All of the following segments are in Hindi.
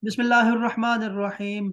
बिस्मिल्लाहिर्रहमानिर्रहीम।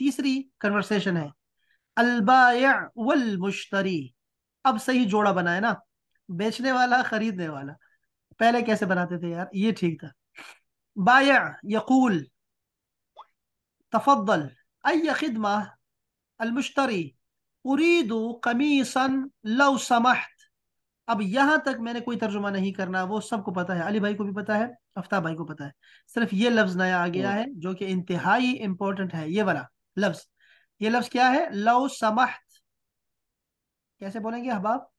तीसरी कन्वर्सेशन है। अलबाय वल मुश्तरी। अब सही जोड़ा बनाए ना, बेचने वाला खरीदने वाला। पहले कैसे बनाते थे यार, ये ठीक था। बाय यकूल तफद्दल अय खिदमा। अलमुश्तरी उरीदु कमीसन लव समहत। अब यहां तक मैंने कोई तर्जुमा नहीं करना, वो सबको पता है, अली भाई को भी पता है, आफ्ताब भाई को पता है। सिर्फ ये लफ्ज नया आ गया है जो कि इंतहाई इंपॉर्टेंट है, ये वाला लफ्ज। ये लफ्ज क्या है? लव समहत। कैसे बोलेंगे अहबाब?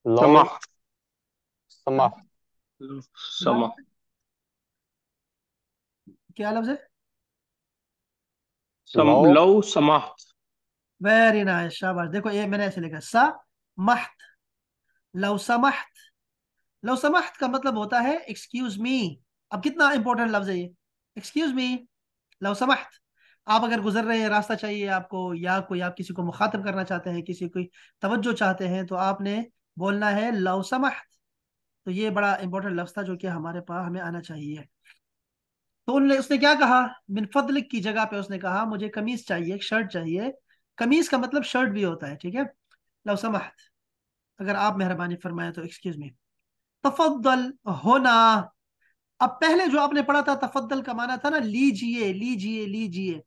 लो समाह। समाह समाह। क्या लफ्ज है? लो लव समाह। वेरी नाइस, शाबाश। देखो ये मैंने ऐसे लिखा, सा महत, लव समहत। लव समहत का मतलब होता है एक्सक्यूज मी। अब कितना इंपॉर्टेंट लफ्ज है ये, एक्सक्यूज मी, लव समहत। आप अगर गुजर रहे हैं, रास्ता चाहिए आपको, या कोई आप किसी को मुखातिब करना चाहते हैं, किसी की तवज्जो चाहते हैं, तो आपने बोलना है लव समहत। तो ये बड़ा इंपॉर्टेंट लफ्ज था जो कि हमारे पास हमें आना चाहिए। तो उसने क्या कहा? मिन फदलिक की जगह पे उसने कहा मुझे कमीज चाहिए, शर्ट चाहिए। कमीज का मतलब शर्ट भी होता है, ठीक है। लव समहत, अगर आप मेहरबानी फरमाए तो एक्सक्यूज मी। तफद्दल होना। अब पहले जो आपने पढ़ा था, तफद्दल का माना था ना, लीजिए लीजिए लीजिए,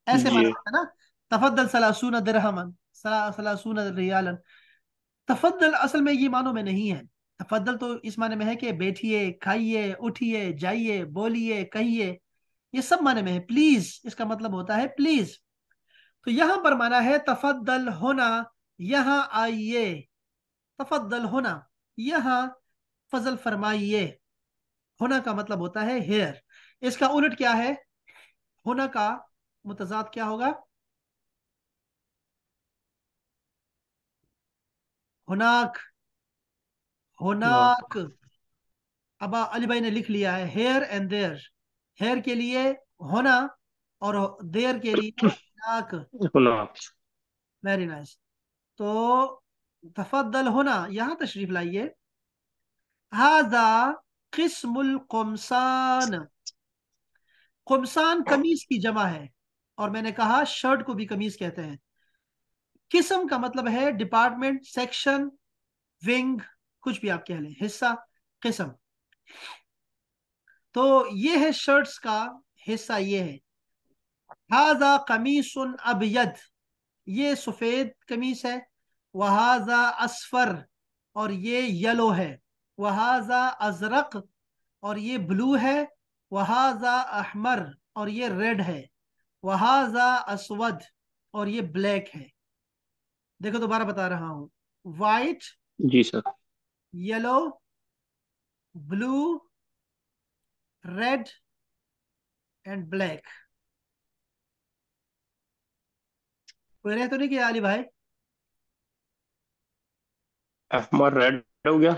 ऐसे माना लीजिए। था ना। तफद्दल सलासून दिरहमन, सलासून रियालन। तफद्दल असल में ये मानों में नहीं है। तफद्दल तो इस माने में है कि बैठिए, खाइए, उठिए, जाइए, बोलिए, कहिए, ये सब माने में है। प्लीज इसका मतलब होता है प्लीज। तो यहां पर माना है तफद्दल होना, यहां आइए। तफद्दल होना, यहां फजल फरमाइए। होना का मतलब होता है हेयर। इसका उलट क्या है? होना का मुतजाद क्या होगा? हुनाक, हाँ। हुनाक। अब अली भाई ने लिख लिया है हेयर एंड देयर। हेयर के लिए होना, और देयर के लिए हुनाक। होना। Very nice. तो तफद्दल होना, यहां तशरीफ लाइए। हाजा किस्मुल कुमसान। कुमसान कमीज की जमा है, और मैंने कहा शर्ट को भी कमीज कहते हैं। किस्म का मतलब है डिपार्टमेंट, सेक्शन, विंग, कुछ भी आप कह लें, हिस्सा, किस्म। तो ये है शर्ट्स का हिस्सा, ये है। हाजा कमीसन अबयद, ये सफेद कमीज है। वहाजा असफर, और ये येलो है। वहाजा अजरक, और ये ब्लू है। वहाजा अहमर, और ये रेड है। वहाजा असवद, और ये ब्लैक है। देखो दोबारा बता रहा हूं, वाइट, जी sir. Yellow, blue, red and black. कोई रह तो नहीं किया अली भाई? अहमर रेड हो गया।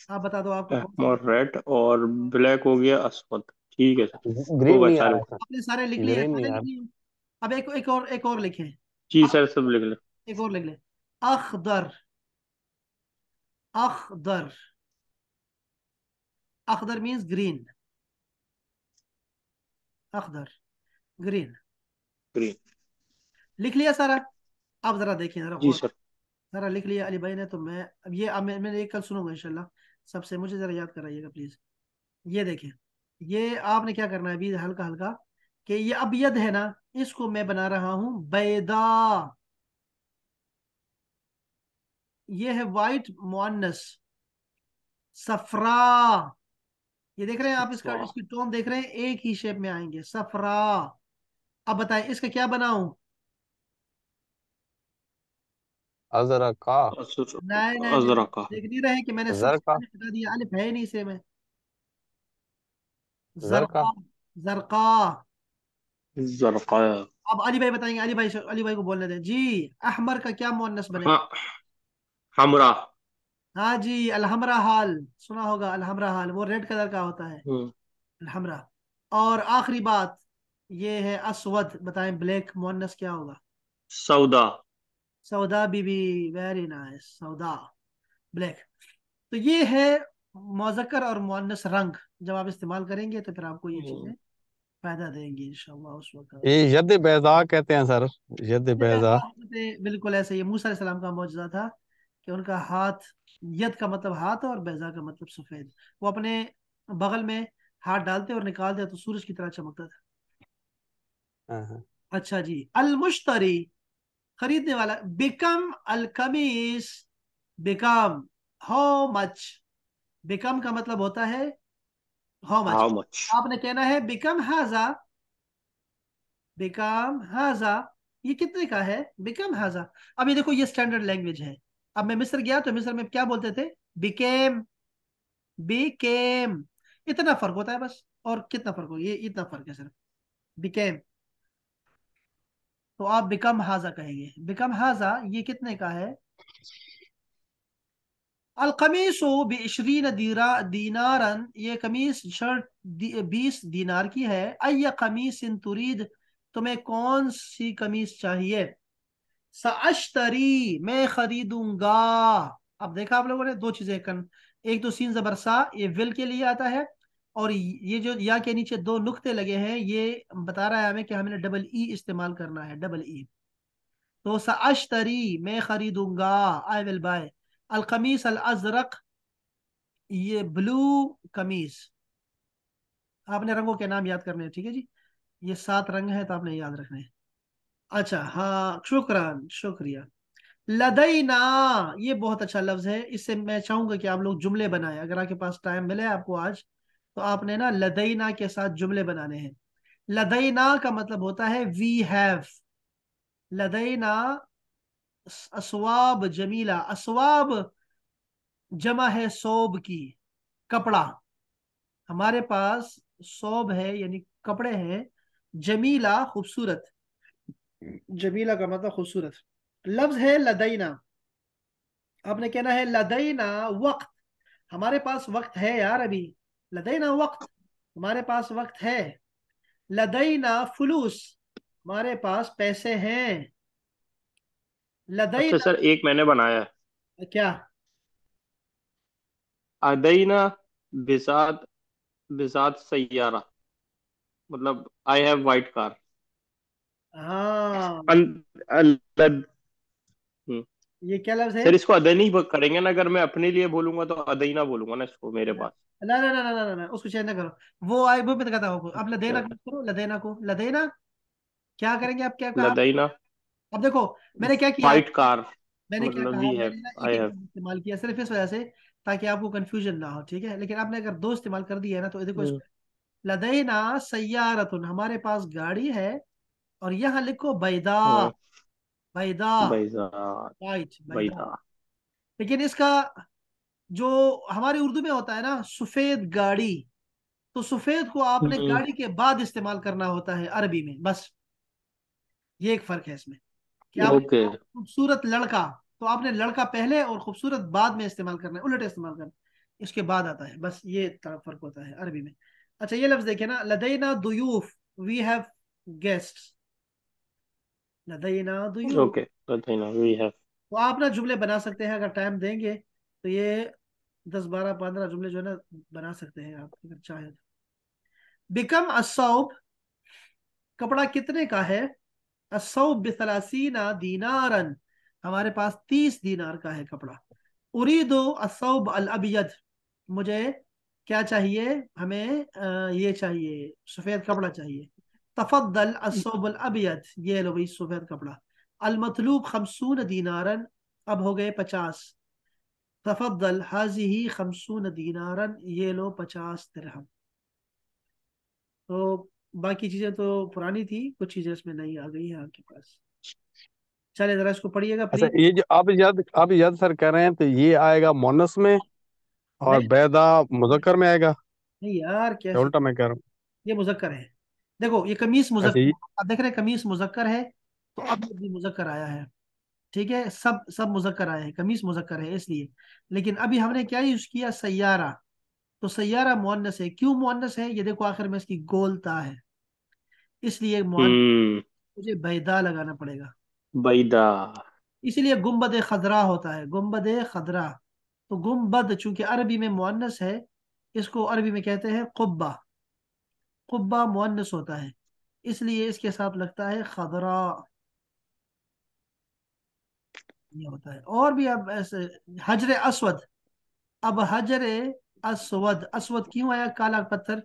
आप बता दो आपको कौन सा। अहमर रेड और ब्लैक हो गया असवद। ठीक है सर। हो ग्रीन गए नहीं आ सारे। रहा है सर। आपने सारे लिख लिए, ग्रीन सारे नहीं आ लिख रहा। लिए। अब एक और लिखें। जी अब सर, सब लिख ले। एक और लिख ले। अखदर, अखदर, अखदर मीन्स ग्रीन। अखदर, ग्रीन। ग्रीन। लिख लिया सारा? अब जरा देखिए, जरा जी गौर। सर। सारा लिख लिया अली भाई ने, तो मैं अब ये, अब मैंने ये कल सुनूंगा इंशाल्लाह सबसे। मुझे जरा याद कराइएगा प्लीज। ये देखें, ये आपने क्या करना है अभी, हल्का हल्का, कि ये अबयद है ना, इसको मैं बना रहा हूं बैदा। ये है वाइट मुअन्नस, सफरा। ये देख रहे हैं आप, इसका वाह। इसकी टोन देख रहे हैं, एक ही शेप में आएंगे, सफरा। अब बताएं इसका क्या बनाऊं? अजरा का। नहीं नहीं नहीं, अजरका। देख नहीं रहे कि मैंने जर सबसे का। अलिफ हटा दिया, अलिफ है नहीं इसे में। जर का। जरका, जरका। जरका। अब अली भाई बताएंगे, अली भाई को बोलने दें जी। अहमर का क्या मुअन्नस बनेगा? हाँ। हमरा। हाँ जी, अलहमरा हाल। सुना होगा अलहमरा हाल, वो रेड कलर का होता है, हम्म। अलहमरा। और आखिरी बात, ये है असवद। बताएं ब्लैक मुअन्नस क्या होगा? सौदा। सौदा बीबी, वेरी नाइस, सौदा, ब्लैक। तो ये है मुज़क्कर और मुअन्नस रंग। जब आप इस्तेमाल करेंगे तो फिर आपको ये चीजें फायदा देंगी इंशाल्लाह उस वक्त। ये यद बैजा कहते हैं सर, यद बैजा। बिल्कुल ऐसे ही मूसा अलैहिस्सलाम का मौजूदा था कि उनका हाथ, यद का मतलब हाथ और बैजा का मतलब सफेद। वो अपने बगल में हाथ डालते और निकालते तो सूरज की तरह चमकता था। हाँ हाँ। अच्छा जी, अल मुश्तरी, खरीदने वाला। बिकम अल कमीज, बिकम, हाउ मच। बिकम का मतलब होता है हाउ मच। How much. आपने कहना है बिकम हाजा, बिकम हाजा, ये कितने का है, बिकम हाजा। अब ये देखो, ये स्टैंडर्ड लैंग्वेज है। अब मैं मिस्र गया तो मिस्र में क्या बोलते थे, बिकेम, बिकेम। इतना फर्क होता है बस। और कितना फर्क हो, ये इतना फर्क है सिर्फ, बिकेम। तो आप बिकम हाजा कहेंगे, बिकम हाजा ये कितने का है। अल कमीसो बिशरीन दीनारन, ये कमीज शर्ट 20 दीनार की है। अय कमीस इन तुरीद, तुम्हें कौन सी कमीज चाहिए। सअश्तरी, मैं खरीदूंगा। अब देखा आप लोगों ने दो चीजें एक तो सीन जबर सा, ये विल के लिए आता है। और ये जो या के नीचे दो नुक्ते लगे हैं, ये बता रहा है हमें कि हमें डबल ई इस्तेमाल करना है, डबल ई। तो सअश्तरी, मैं खरीदूंगा, आई विल बाय। अल कमीस अल अजरक, ये ब्लू कमीज। आपने रंगों के नाम याद करने हैं, ठीक है जी। ये 7 रंग हैं तो आपने याद रखने हैं। अच्छा, हाँ, शुक्रान, शुक्रिया। लदैना, ये बहुत अच्छा लफ्ज है। इससे मैं चाहूंगा कि आप लोग जुमले बनाएं, अगर आपके पास टाइम मिले आपको आज, तो आपने ना लदैना के साथ जुमले बनाने हैं। लदैना का मतलब होता है वी हैव। लदैना अस्वाब जमीला, अस्वाब जमा है सोब की, कपड़ा। हमारे पास सोब है यानी कपड़े हैं। जमीला खूबसूरत, जमीला का मतलब खूबसूरत। लफ्ज है लदैना। आपने कहना है लदैना वक्त, हमारे पास वक्त है यार अभी। लदैना वक्त, हमारे पास वक्त है। लदैना फुलूस, हमारे पास पैसे हैं। अच्छा लदैना, सर, एक मैंने बनाया है। क्या। अदईना बिसात, बिसात सैयारा, मतलब आई हैव वाइट कार। हाँ, अन, अल- हम्म, ये क्या लफ्ज है। सर इसको अदनी करेंगे ना, अगर मैं अपने लिए बोलूंगा तो अदईना बोलूंगा ना इसको मेरे पास। ना ना ना ना ना ना ना, उसको चेंज ना करो। वो आई वो मैं कहता हूँ, आप लदेना अच्छा, को करो, लदेना को, लदेना। क्या करेंगे, आप क्या कहा। लदईना अब देखो, मैंने क्या किया, वाइट कार, मैंने क्या मतलब कहा, वी हैव, मैंने ना एक आई एक हैव। लफ्ज़ इस्तेमाल किया सिर्फ इस वजह से, ताकि आपको कंफ्यूजन ना हो, ठीक है। लेकिन आपने अगर दो इस्तेमाल कर दिया है ना, तो देखो इसको, लदैना सय्यारतुन, हमारे पास गाड़ी है। और यहाँ लिखो बैदा, बैदा, बैजा, वाइट, बैदा। बैदा। लेकिन इसका जो हमारी उर्दू में होता है ना, सफेद गाड़ी, तो सफेद को आपने हम्म। गाड़ी के बाद इस्तेमाल करना होता है अरबी में, बस। ये एक फर्क है इसमें, कि आपने ओके। कहा खूबसूरत लड़का, तो आपने लड़का पहले और खूबसूरत बाद में इस्तेमाल करना है, उलट इस्तेमाल करना है, इसके बाद आता है, बस ये फर्क होता है अरबी में। अच्छा, ये लफ्ज देखिए ना, लदैना दुयूफ, वी हैव गेस्ट्स, लदैना दुयूफ। ओके, लदईना वी हैव। तो आप ना जुमले बना सकते हैं अगर टाइम देंगे, तो ये 10 12 15 जुमले जो है ना बना सकते हैं आप, अगर चाहें तो। बिकम असौब, कपड़ा कितने का है। असौब बिसलासीना दीनारन, हमारे पास 30 दीनार का है कपड़ा। उरीदो असौब अल अबियद, मुझे क्या चाहिए, हमें ये चाहिए, सफेद कपड़ा चाहिए। तफद्दल असौब अल अबियद, ये लो भाई सफेद कपड़ा। अल मतलूब 50 दीनारन, अब हो गए 50। तफद्दल हाजिही 50 दीनारन, ये लो 50 दिरहम। तो बाकी चीजें तो पुरानी थी, कुछ चीजें इसमें नई आ गई है आपके पास। चलिए जरा इसको पढ़िएगा अच्छा, प्लीज। ये जो आप यद सर कह रहे हैं, तो ये आएगा मोनस में और नहीं बैदा मुजक्कर में आएगा, नहीं यार, या कैसे, उल्टा मैं कह रहा हूँ। ये मुजक्कर है। देखो ये कमीस अच्छा मुजक्कर, ये। आप देख रहे हैं कमीस मुजक्कर है, तो अब ये भी मुजक्कर आया है, ठीक है। सब सब मुजक्कर आए हैं, कमीस मुजक्कर है इसलिए। लेकिन अभी हमने क्या यूज किया, सैयारा। तो सैयारा मुअन्नस है, क्यों मुअन्नस है, ये देखो आखिर में इसकी गोलता है, इसलिए मुअन्नस, हम्म। मुझे बैदा लगाना पड़ेगा। बैदा। इसीलिए गुम्बद खदरा होता है, गुम्बद खदरा। तो गुम्बद चूंकि अरबी में मुअन्नस है, इसको अरबी में कहते हैं कुब्बा। कुब्बा मुअन्नस होता है, इसलिए इसके साथ लगता है खदरा। ये होता है। और भी अब ऐसे, हजर अस्वद। अब हजर अस्वद, अस्वद क्यों आया काला पत्थर?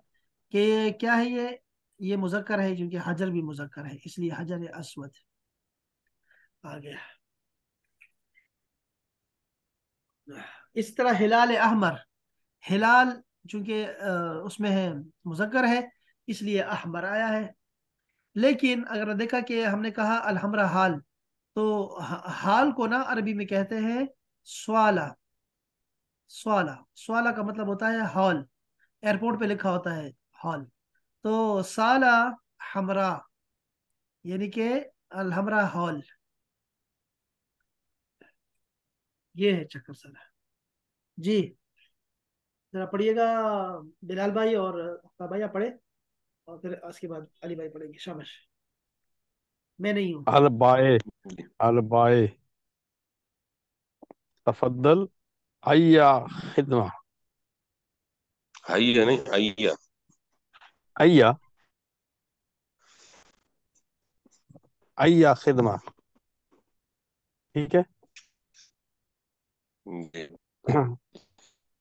कि क्या है ये मुजक्कर है, क्योंकि हजर भी मुजक्कर है, इसलिए हजर अस्वद आ गया। इस तरह हिलाल अहमर, हिलाल चूंकि उसमें है, मुजक्कर है, इसलिए अहमर आया है। लेकिन अगर देखा कि हमने कहा अलहमरा हाल, तो हाल को ना अरबी में कहते हैं स्वाला। स्वाला, स्वाला का मतलब होता है हॉल। एयरपोर्ट पे लिखा होता है हॉल। तो साला हमरा, यानी कि अलहमरा हॉल। ये है चक्कर साला। जी, जरा पढ़िएगा बिलाल भाई, और भाई आप पढ़े, और फिर उसके बाद अली भाई पढ़ेंगे। शाबाश, मैं नहीं हूँ। अल बाए, अल बाए, तफद्दल, अय्या खिदमा। हैया नहीं, हैया। अय्या, अय्या खिदमा। ठीक है। जी।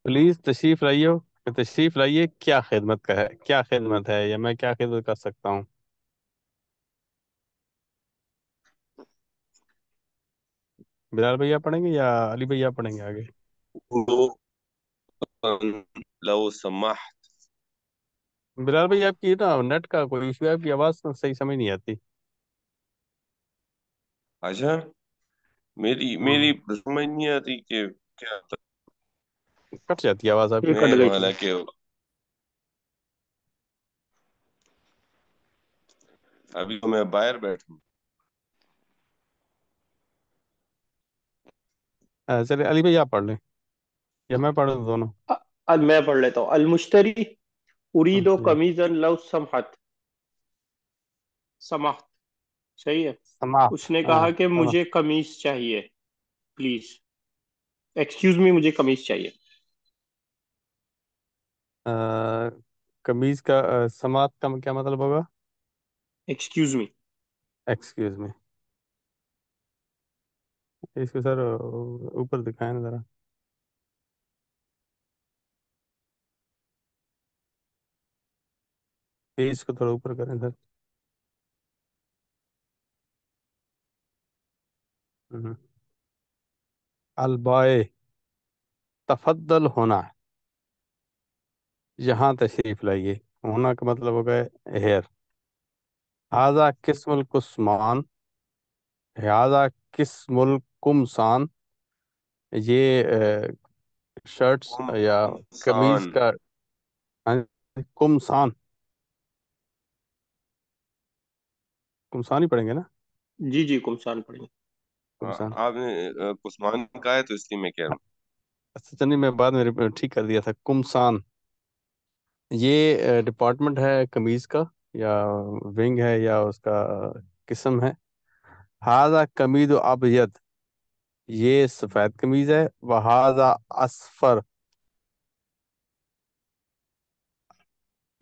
प्लीज तशरीफ लाइए, तशरीफ लाइए, क्या खिदमत का है, क्या खिदमत है, या मैं क्या खिदमत कर सकता हूँ? बिलाल भैया पढ़ेंगे या अली भैया पढ़ेंगे आगे? वो लो समाह। बिलाल भैया आपकी ना नेट का कोई इशू है, आपकी आवाज सही समझ नहीं आती। अच्छा, मेरी मेरी हम्म, समझ नहीं आती कि क्या था। कट जाती है आवाज ये आपकी। कट मैं गई थी। हालांकि अभी तो मैं बाहर बैठा हूँ। चलिए अली भैया आप पढ़ लें, या मैं पढ़ दूं दोनों? अ- अब मैं पढ़ लेता हूँ। अल मुश्तरी उरीदो जी। कमीजन लव समहत। समाहत, सही है। समाप्त, उसने हाँ, कहा कि समाप्त। मुझे कमीज चाहिए, प्लीज। एक्सक्यूज मी, मुझे कमीज चाहिए। अ, कमीज का समाप्त का क्या मतलब होगा? Excuse me. Excuse me. इसको सर ऊपर दिखाएं ना जरा। पेज को थोड़ा ऊपर करें सर। हम्म। अलबाए, तफद्दल होना, यहाँ तशरीफ लाइए। होना का मतलब होगा हेयर। हाजा किस्मुल कुस्मान, हाजा किस्मुल कुमसान। ये शर्ट्स या कमीज कुमसान। का, हाँ, कुमसान, कुमसान ही पढ़ेंगे ना? जी जी, कुमसान पढ़ेंगे। कुमसान। आपने कुस्मान कहा है तो इसलिए मैं कह रहा अच्छा चलिए, मैं बाद में ठीक कर दिया था, कुमसान। ये डिपार्टमेंट है कमीज का, या विंग है, या उसका किस्म है। हाजा कमीज अबयद, ये सफेद कमीज है। वहाजा असफर,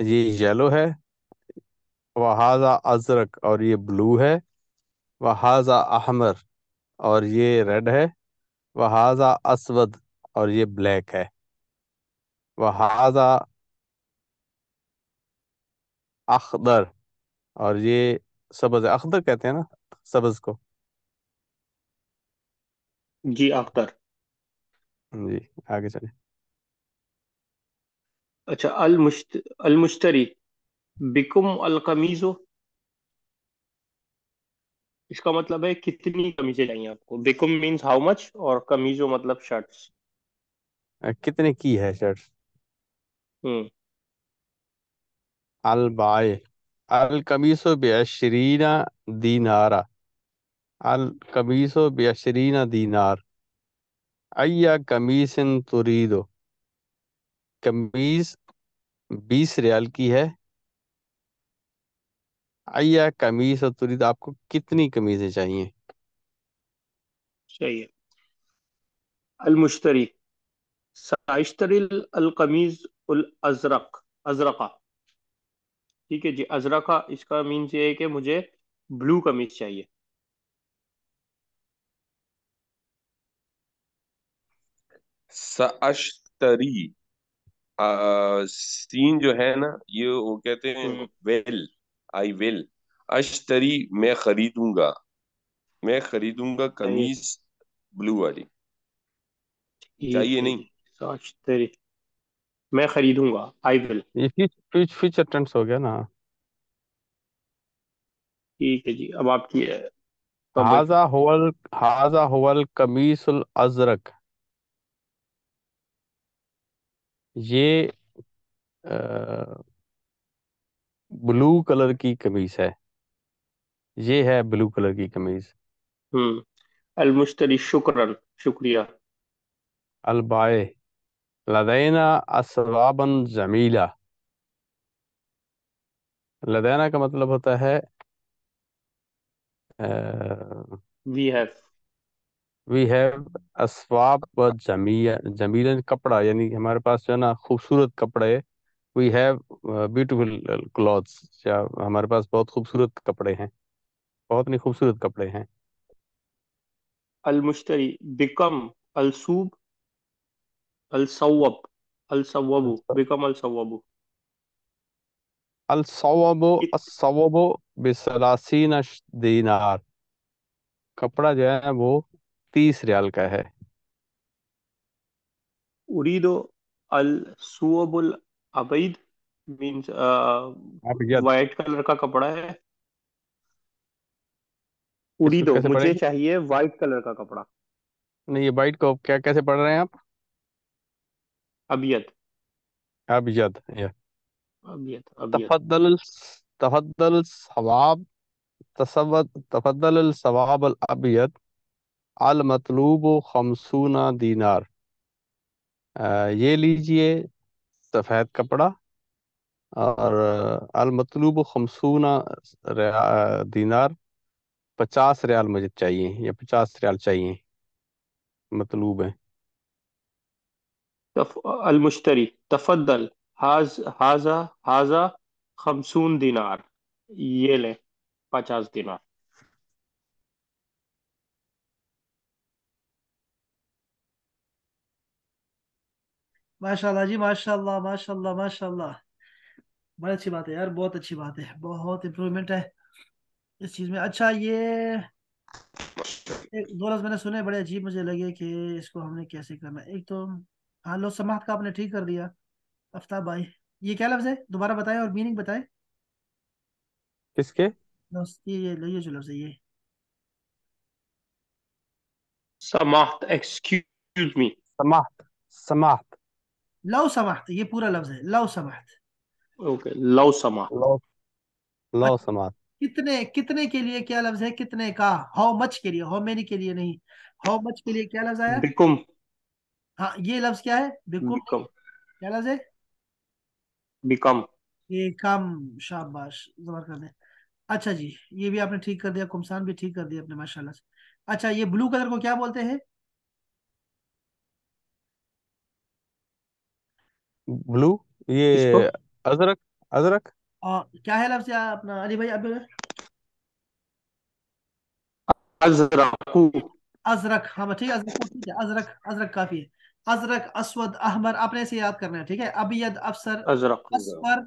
ये येलो है। वहाजा अजरक, और ये ब्लू है। वहाजा अहमर, और ये रेड है। वहाजा असवद, और ये ब्लैक है। वहाजा अखदर, और ये सब्ज है। अखदर कहते हैं ना सब्ज को? जी, अख्तर। जी, आगे चले। अच्छा, अल मुश्तरी बिकुम अल कमीजो। इसका मतलब है कितनी कमीजें चाहिए आपको। बिकुम मीन्स हाउ मच, और कमीजो मतलब शर्ट्स। कितने की है शर्ट? हम्म। अल बाय, अल कमीसो बेअशरीना दीनारा, अल कमीसो बेअशरीना दीनार। अय्या कमीसिन तुरीदो, कमीज 20 रियाल की है। अय्या कमीस तुरीद, आपको कितनी कमीजें चाहिए? सही है। अल मुश्तरी, साइश्तरी अल कमीज उल अजरक, अजरका। ठीक है जी, अजरका इसका मीन्स ये है कि मुझे ब्लू कमीज चाहिए। सअश्तरी, सीन जो है ना, ये वो कहते हैं हम्म। Will, I will. अश्तरी, मैं खरीदूंगा सही है। कमीज ब्लू वाली। ठीक चाहिए है नहीं। जी, साइश्तरी, मैं खरीदूंगा, आई विल। ये फ्यूचर टेंस हो गया ना। ठीक है जी, अब आपकी है। तो भाई, हाजा हुवल कमीसुल अजरक। ये ब्लू कलर की कमीज है। ये है ब्लू कलर की कमीज। अल मुश्तरी, शुक्रन, शुक्रिया। अलबाए लदैना असवाबन जमीला। लदैना का मतलब होता है वी हैव। वी हैव अस्वाब व जमिया। जमीलन कपड़ा, यानी हमारे पास जो है ना खूबसूरत कपड़े। वी हैव ब्यूटीफुल क्लॉथ्स, या हमारे पास बहुत खूबसूरत कपड़े हैं। बहुत नहीं खूबसूरत कपड़े हैं। अल मुश्तरी, बिकम, अल सूब, अल सवब, अल सवबु, बिकम अल सवबु। अल सवाबो कित असवाबो बिसलासीन दीनार। कपड़ा जो है वो 30 रियाल का है। उरीदो अल सुअबुल अबैद, मीन्स अबयद। वाइट कलर का कपड़ा है। इसको उरीदो, कैसे मुझे पढ़ेंगे? चाहिए वाइट कलर का कपड़ा। नहीं, ये बाइट को क्या कैसे पढ़ रहे हैं आप? अबियत, अबयद या अबियत, अबियत। तफद्दल तफद्दल सवाब तफद्दल सवाब अल अबयद अल मतलूब खमसूना दीनार। ये लीजिए सफ़ेद कपड़ा, और अल मतलूब खमसूना दीनार। 50 रियाल मुझे चाहिए, या 50 रियाल चाहिए, मतलूब है। अल मुश्तरी, तफद्दल, हाजा, हाजा खमसून दिनार, ये ले 50 दिनार। माशाल्लाह जी, माशाल्लाह माशाल्लाह माशाल्लाह। बड़ी अच्छी बात है यार, बहुत अच्छी बात है, बहुत इम्प्रूवमेंट है इस चीज में। अच्छा, ये एक दो लफ्ज मैंने सुने, बड़े अजीब मुझे लगे कि इसको हमने कैसे करना है। एक तो हाँ, लो समाहत का आपने ठीक कर दिया आफ्ताब भाई। ये क्या लफ्ज है, दोबारा बताएं और मीनिंग बताएं। किसके? ये जो लफ्ज है ये। समाहत, एक्सक्यूज मी। समाहत। समाहत। लव समाहत, ये पूरा लफ्ज है, लव समाहत। ओके, लव समाहत। लो लो अच्छा, समाहत। कितने कितने के लिए क्या लफ्ज है, कितने का, हाउ मच के लिए, हाउ मेनी के लिए नहीं, हाउ मच के लिए क्या लफ्ज आया। बिकुम, हाँ, ये लफ्ज क्या है, बिकुम। बिकम, क्या लफ्ज है, बिकम। ये कम। शाबाश, जबर कर दे। अच्छा जी, ये भी आपने ठीक कर दिया, कुमसान भी ठीक कर दिया अपने, माशाल्लाह से। अच्छा, ये ब्लू कलर को क्या बोलते हैं। ब्लू, किसको? ये अजरक। अजरक। क्या है लफ्ज या अपना अली भाई, अब अजरकू, अजरक। हाँ ठीक है, अजरक को ठीक है, अजरक अजरक काफी है। अजरक, अस्वद, अहमर, आपने ऐसे याद करना है, ठीक है। अबयद, अफसर, अजरक। असफर,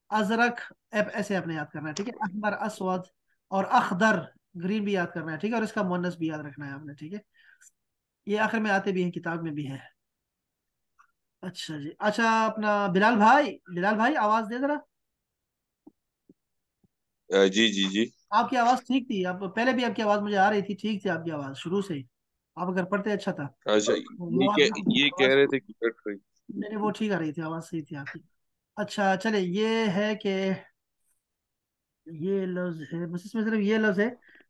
अजरक, ऐसे आपने याद करना है, ठीक है। अहमर, असवद और अखदर, ग्रीन भी याद करना है, ठीक है। और इसका मुअन्नस भी याद रखना है आपने, ठीक है। ये आखिर में आते भी हैं, किताब में भी है। अच्छा जी, अच्छा अपना बिलाल भाई, बिलाल भाई आवाज दे जरा। जी जी जी। आपकी आवाज ठीक थी, आप पहले भी आपकी आवाज मुझे आ रही थी, ठीक थी आपकी आवाज शुरू से ही। आप अगर पढ़ते अच्छा था। अच्छा, वो ये कह आवाज, रहे थे कि कट रही। मैंने वो ठीक आ रही थी, आवाज सही थी आपकी। अच्छा चले, ये है कि ये लफ्ज है, बस इसमें सिर्फ ये लफ्ज है।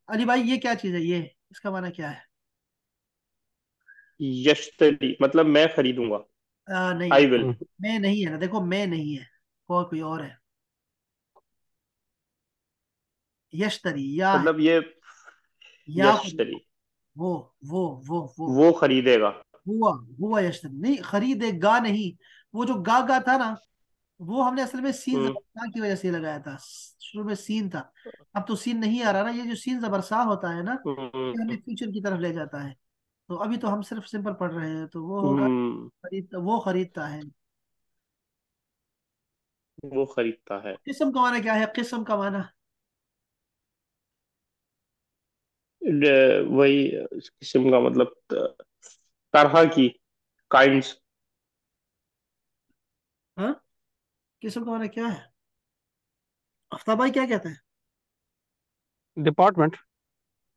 अली भाई, ये क्या चीज है, ये इसका माना क्या है। यश्तरी मतलब मैं खरीदूंगा, नहीं, आई विल। मैं नहीं है ना, देखो मैं नहीं है, कोई और है। यशतरी, या है, मतलब ये या को यश्तरी। वो वो वो वो खरीदेगा। हुआ हुआ यश्तरी नहीं, खरीदेगा नहीं। वो जो गा था ना, वो हमने असल में सीन हम्म जबरसा की वजह से लगाया था। शुरू में सीन था, अब तो सीन नहीं आ रहा ना। ये जो सीन जबरसा होता है ना, ये हमें हम्म फ्यूचर की तरफ ले जाता है। तो अभी तो हम सिर्फ सिंपल पढ़ रहे हैं, तो वो होगा हम्म, वो खरीदता है। वो खरीदता है। किस्म का माना क्या है? किस्म का माना वही इस किस्म का मतलब तरह की, काइंड्स। हाँ, किस्म का माना क्या है? आफ्ताब भाई क्या कहते हैं? डिपार्टमेंट।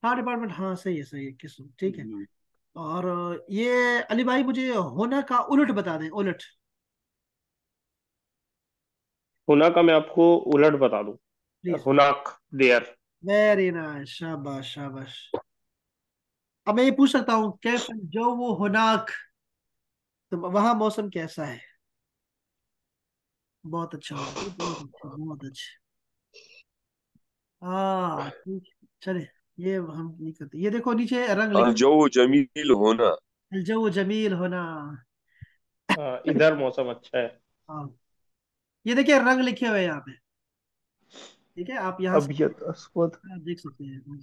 हाँ डिपार्टमेंट, हाँ सही है किस्म, ठीक है। और ये अली भाई मुझे होना का उलट बता दें, उलट। हुना का मैं आपको उलट बता दूं। प्लीज। हुनाक, देयर। वेरी नाइस, शाबाश शाबाश। अब मैं ये पूछ सकता हूँ, कैफ जो वो हुनाक, तो वहां मौसम कैसा है? बहुत अच्छा हो गया, बहुत अच्छा बहुत अच्छा। हाँ ठीक है, चले। ये हम नहीं करते। ये देखो नीचे रंग लिखे, जो जमील होना। जो जमील होना। इधर मौसम अच्छा है। हाँ, ये देखिए रंग लिखे हुए हैं यहाँ पे। ठीक है, आप यहाँ से अबियत अस्वद। आप देख सकते हैं।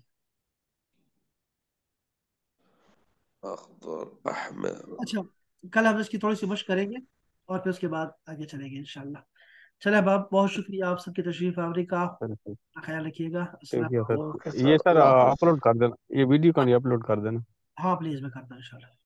अख्तर अहमर। अच्छा, कल हम इसकी थोड़ी सी मशक करेंगे, और फिर उसके बाद आगे चलेंगे इंशाल्लाह। चले अब, बहुत शुक्रिया आप सबकी तशरीफ आवरी का। सर सर, अपना ख्याल रखिएगा। ठीक अस्सलाम है वालेकुम। सर, ओके सर, ये सर अल्लाह हाफिज। अपलोड कर देना, ये वीडियो का नहीं अपलोड कर देना। हाँ प्लीज, मैं करता हूँ इंशाल्लाह।